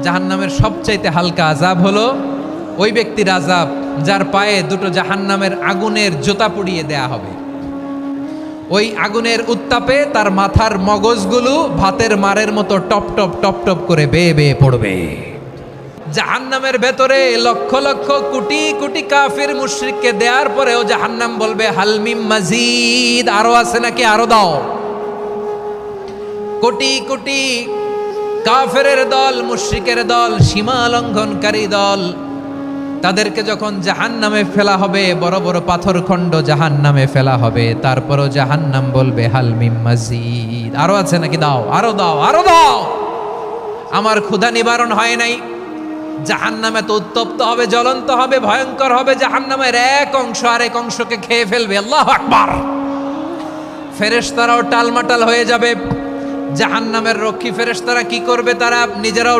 জাহান্নামের সবচাইতে হালকা আযাব হলো ওই ব্যক্তির আযাব যার পায়ে দুটো জাহান্নামের আগুনের জুতা পুড়িয়ে দেয়া হবে। ওই আগুনের উত্তাপে তার মাথার মগজগুলো ভাতের মারের মতো টপ টপ টপ টপ করে বেয়ে বেয়ে পড়বে। জাহান্নামের ভেতরে লক্ষ লক্ষ কোটি কোটি কাফির মুশরিককে দেওয়ার পরেও জাহান্নাম বলবে হালমিম মাজিদ, আরো আছে নাকি, আরো দাও। কোটি কোটি কাফেরের দল, মুশরিকের দল, সীমা লঙ্ঘনকারী দল, তাদেরকে যখন জাহান্নামে ফেলা হবে, বড় বড় পাথর খণ্ড জাহান্নামে ফেলা হবে, তারপরও জাহান্নাম বলবে হালমিম মাজিদ, আরো আছে নাকি, দাও, আরো দাও, আরো দাও। আমার ক্ষুধা নিবারণ হয় নাই। জাহান্নাম এত উত্তপ্ত হবে, জ্বলন্ত হবে, ভয়ঙ্কর হবে, জাহান্নামের এক অংশ আরেক অংশকে খেয়ে ফেলবে। আল্লাহু আকবার। ফেরেশতারাও টালমাটাল হয়ে যাবে। জাহান্নামের রক্ষী ফেরেশতারা কি করবে? তারা নিজেরাও